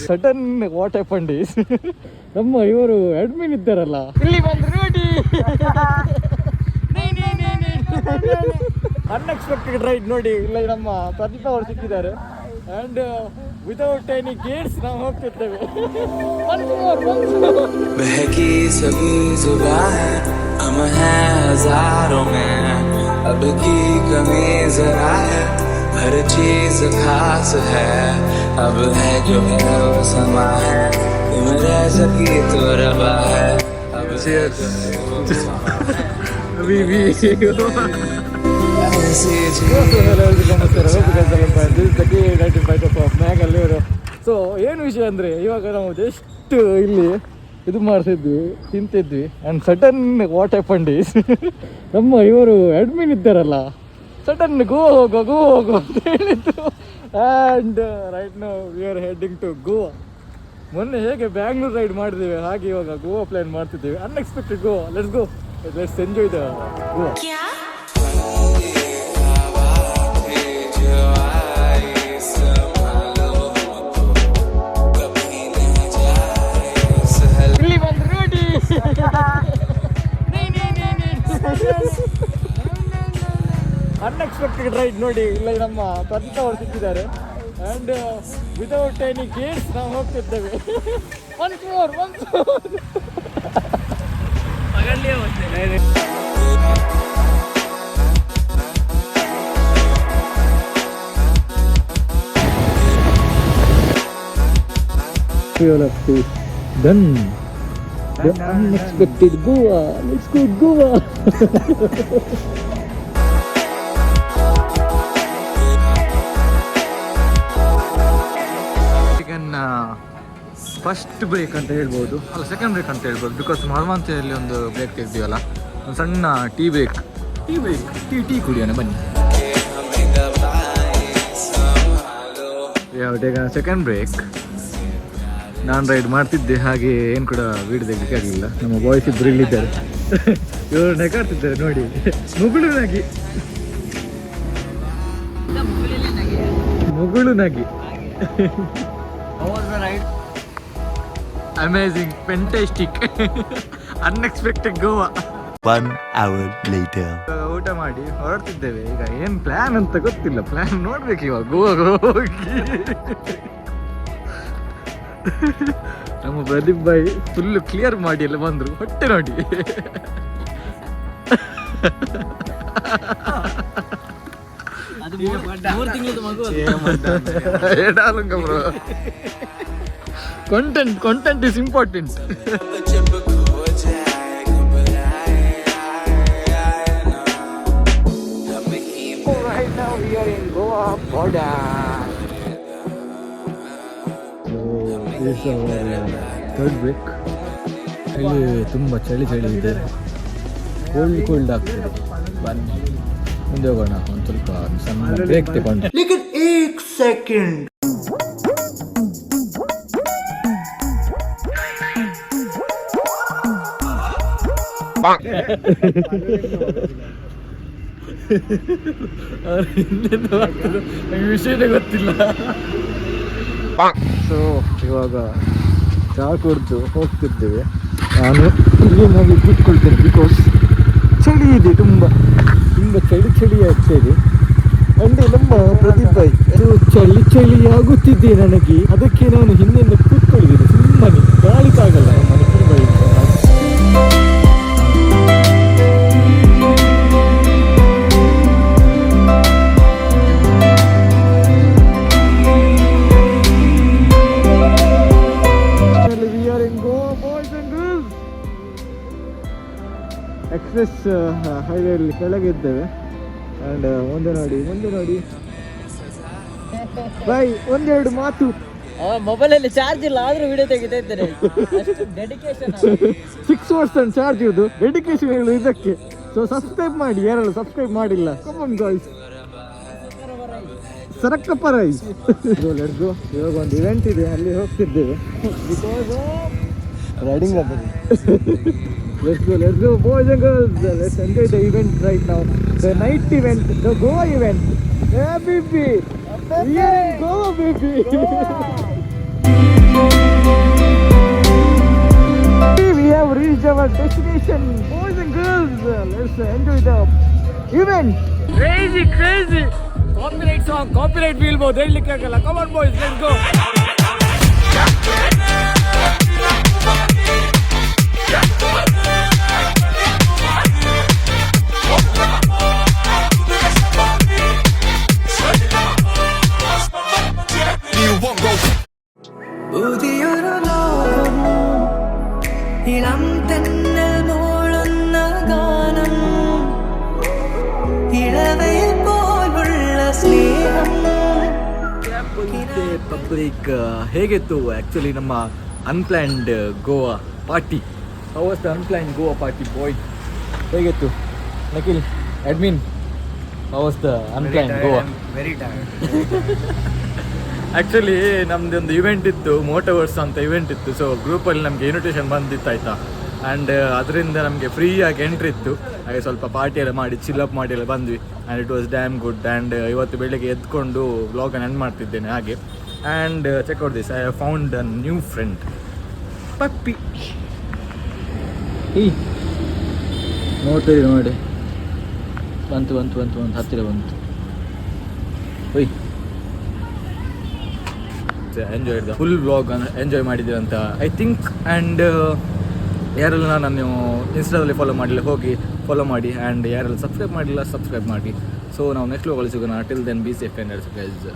Sudden what happen is ನಮ್ಮ ಇವರು admin ಇದ್ದಾರಲ್ಲ ಇಲ್ಲಿ ಬಂದು ನೋಡಿ ಅನ್ಎಕ್ಸ್ಪೆಕ್ಟೆಡ್ ರೈಡ್ ನೋಡಿ ಇಲ್ಲ ನಮ್ಮ ಪ್ರದೀಪ ಅವರು ಸಿಕ್ಕಿದ್ದಾರೆ ಅಂಡ್ ವಿತೌಟ್ ಎನಿ ಗೇಟ್ಸ್ ನಾವು ಹೋಗ್ತಿರ್ತೇವೆ अमर है हजारों में अब की कमी जरा है हर चीज खास है अब है जो है वो समा है तुम रह सकी तो रबा है अब ಸೊ ಏನು ವಿಷಯ ಅಂದರೆ ಇವಾಗ ನಾವು ಜಸ್ಟ್ ಇಲ್ಲಿ ಇದು ಮಾಡ್ತಿದ್ವಿ ತಿಂತಿದ್ವಿ and sudden what happen is ನಮ್ಮ ಇವರು ಅಡ್ಮಿನ್ ಇದ್ದಾರಲ್ಲ ಸಡನ್ ಗೋವಾ ಹೋಗು ಅಂತ ಹೇಳಿದ್ರು ಆ್ಯಂಡ್ ರೈಟ್ ನಾವು we are heading to Goa. ಮೊನ್ನೆ ಹೇಗೆ ಬ್ಯಾಂಗ್ಳೂರ್ ರೈಡ್ ಮಾಡಿದ್ದೇವೆ ಹಾಗೆ ಇವಾಗ ಗೋವಾ ಪ್ಲ್ಯಾನ್ ಮಾಡ್ತಿದ್ದೇವೆ. Unexpected Goa. Let's enjoy the Goa. Unexpected ride ನೋಡಿ ಇಲ್ಲ ನಮ್ಮ ಪ್ರದೀಪ ಅವರು ಸಿಕ್ಕಿದ್ದಾರೆ ಆ್ಯಂಡ್ ವಿತೌಟ್ ಎನಿ ಗೇಟ್ಸ್ ನಾವು ಹೋಗ್ತಿದ್ದೇವೆ. Done. The unexpected Goa. Let's go Goa. First break ಅಂತ ಹೇಳ್ಬೋದು, ಅಲ್ಲ ಸೆಕೆಂಡ್ ಬ್ರೇಕ್ ಅಂತ ಹೇಳ್ಬೋದು. ಬಿಕಾಸ್ ಮರವಂತೆಯಲ್ಲಿ ಒಂದು ಬ್ರೇಕ್ ತೆಗ್ದೀವಲ್ಲ, ಒಂದು ಸಣ್ಣ ಟೀ ಬ್ರೇಕ್ ಟೀ ಕುಡಿಯೋಣ ಬನ್ನಿ. ಈಗ ಸೆಕೆಂಡ್ ಬ್ರೇಕ್. ನಾನು ರೈಡ್ ಮಾಡ್ತಿದ್ದೆ, ಹಾಗೆ ಏನು ಕೂಡ ವೀಡಿಯೋ ತೆಗಿಲಿಕ್ಕೆ ಆಗಲಿಲ್ಲ. ನಮ್ಮ ಬಾಯ್ಸ್ ಇಬ್ಬರು ಇಲ್ಲಿದ್ದಾರೆ, ಇವರು ನೆಗಾಡ್ತಿದ್ದಾರೆ ನೋಡಿ, ಮುಗುಳು ನಗಿ. Amazing, fantastic, unexpected Goa. 1 hour later. ಊಟ ಮಾಡಿ ಹೊರಡ್ತಿದ್ದೇವೆ. ಈಗ ಏನು ಪ್ಲಾನ್ ಅಂತ ಗೊತ್ತಿಲ್ಲ, ಪ್ಲಾನ್ ನೋಡ್ಬೇಕು ಇವಾಗ ಗೋವಾ ಹೋಗಿ. ನಮ್ಮ ಪ್ರದೀಪ್ ಬಾಯಿ ಫುಲ್ ಕ್ಲಿಯರ್ ಮಾಡಿ ಎಲ್ಲ ಬಂದ್ರು, ಹೊಟ್ಟೆ ನೋಡಿ. Content is important. Right now we are in Goa border. This is our third break. ಇಲ್ಲಿ ತುಂಬ ಚಳಿ ಇದೆ, ಕೋಲ್ಡ್ ಆಗ್ತದೆ. ಬನ್ನಿ ಮುಂದೆ ಹೋಗೋಣ. ಒಂದು ಸ್ವಲ್ಪ ಸಣ್ಣ ಬ್ರೇಕ್ ತಗೊಂಡು 1 second. ವಿಷಯನೇ ಗೊತ್ತಿಲ್ಲ. ಸೊ ಇವಾಗ ಚಹಾ ಕುಡಿದು ಹೋಗ್ತಿದ್ದೇವೆ. ನಾನು ಇಲ್ಲಿ ನಾವು ಕೂತ್ಕೊಳ್ತೇನೆ, ಬಿಕಾಸ್ ಚಳಿ ಇದೆ, ತುಂಬ ಚಳಿ ಆಗ್ತಾ ಇದೆ. ಅಂಡ್ ನಮ್ಮ ಪ್ರದೀಪ್ ಭಾಯ್ ಚಳಿ ಆಗುತ್ತಿದ್ದೆ ನನಗೆ, ಅದಕ್ಕೆ ನಾನು ಹಿಂದೆಯಿಂದ ಕೂತ್ಕೊಂಡಿದ್ದೀನಿ ಸುಮ್ಮನೆ, ಗಾಳಿಕಾಗಲ್ಲ ನಮ್ಮ ನಿಖಿಲ್ ಭಾಯ್. ಎಕ್ಸ್ಪ್ರೆಸ್ ಹೈವೇಲಿ ಕೆಳಗಿದ್ದೇವೆ. ಆ್ಯಂಡ್ ಮುಂದೆ ನೋಡಿ ಬಾಯ್, ಒಂದೆರಡು ಮಾತು. ಮೊಬೈಲಲ್ಲಿ ಚಾರ್ಜ್ ಇಲ್ಲ ಆದ್ರೂ ವಿಡಿಯೋ ತೆಗಿತಾ ಇದ್ದಾರೆ. ಡೆಡಿಕೇಶನ್ 6% ಚಾರ್ಜ್ ಇರೋದು, ಡೆಡಿಕೇಶನ್ ಹೇಳು ಇದಕ್ಕೆ. ಸೊ ಸಬ್ಸ್ಕ್ರೈಬ್ ಮಾಡಿ, ಯಾರೆಲ್ಲ ಸಬ್ಸ್ಕ್ರೈಬ್ ಮಾಡಿಲ್ಲ, ಕಮಾನ್ ಗಾಯ್ಸ್, ಸರಕ್ಕಪ್ಪ ರೈಸ್. Let's go. ಇವಾಗ ಒಂದು ಇವೆಂಟ್ ಇದೆ, ಅಲ್ಲಿ ಹೋಗ್ತಿದ್ದೇವೆ. Because riding Let's go boys and girls, let's enjoy the event right now, the night event, the Goa event. Yeah baby, we are in Goa baby. destination, boys and girls. Let's enjoy the event. Crazy, crazy. Copyright song, copyright ಬೀಳ್ಬೋದು ಹೇಳಲಿಕ್ಕೆ ಆಗಲ್ಲ. Come on boys, let's go. പുതിയൊരു ലോകം ഇളം തെന്നൽ മൂളുന്ന ഗാനം ഇളവയിൽ പോലുള്ള സ്നേഹം public ಹೇಗಿತ್ತು ಆ್ಯಕ್ಚುಲಿ ನಮ್ಮ unplanned Goa party? How was the unplanned Goa party boy? ಹೇಗಿತ್ತು ನಕಿಲ್ admin? How was the unplanned Goa? Very tired. Actually ನಮ್ಮದು ಒಂದು ಇವೆಂಟ್ ಇತ್ತು, ಮೋಟೋವರ್ಸ್ ಅಂತ ಇವೆಂಟ್ ಇತ್ತು. ಸೊ ಗ್ರೂಪಲ್ಲಿ ನಮಗೆ ಇನ್ವಿಟೇಷನ್ ಬಂದಿತ್ತು ಆಯಿತಾ. ಆ್ಯಂಡ್ ಅದರಿಂದ ನಮಗೆ ಫ್ರೀಯಾಗಿ ಎಂಟ್ರಿ ಇತ್ತು. ಹಾಗೆ ಸ್ವಲ್ಪ ಪಾರ್ಟಿ ಎಲ್ಲ ಮಾಡಿ ಚಿಲ್ಲಪ್ ಮಾಡಿ ಎಲ್ಲ ಬಂದ್ವಿ. And it was damn good. And ಇವತ್ತು ಬೆಳಗ್ಗೆ ಎದ್ಕೊಂಡು ವ್ಲಾಗನ್ನು ಎಂಡ್ ಮಾಡ್ತಿದ್ದೇನೆ ಹಾಗೆ. And check out this, I have found a new friend, puppy. ಈ ನೋಡ್ತೀರಿ ನೋಡಿ, ಬಂತು ಬಂತು ಬಂತು ಬಂತು ಹತ್ತಿರ ಬಂತು. ಒಯ್ enjoy the full vlog enjoy ಮಾಡಿದ್ದೀವಿ ಅಂತ ಐ ಥಿಂಕ್. ಆ್ಯಂಡ್ ಯಾರೆಲ್ಲ ನಾನು ಇನ್ಸ್ಟಾದಲ್ಲಿ ಫಾಲೋ ಮಾಡಿಲ್ಲ ಹೋಗಿ ಫಾಲೋ ಮಾಡಿ. ಆ್ಯಂಡ್ ಯಾರೆಲ್ಲ ಸಬ್ಸ್ಕ್ರೈಬ್ ಮಾಡಿಲ್ಲ ಸಬ್ಸ್ಕ್ರೈಬ್ ಮಾಡಿ. ಸೊ ನಾವು ನೆಕ್ಸ್ಟ್ ವ್ಲಾಗಲ್ಲಿ ಸಿಗೋಣ. Till then be safe and guys.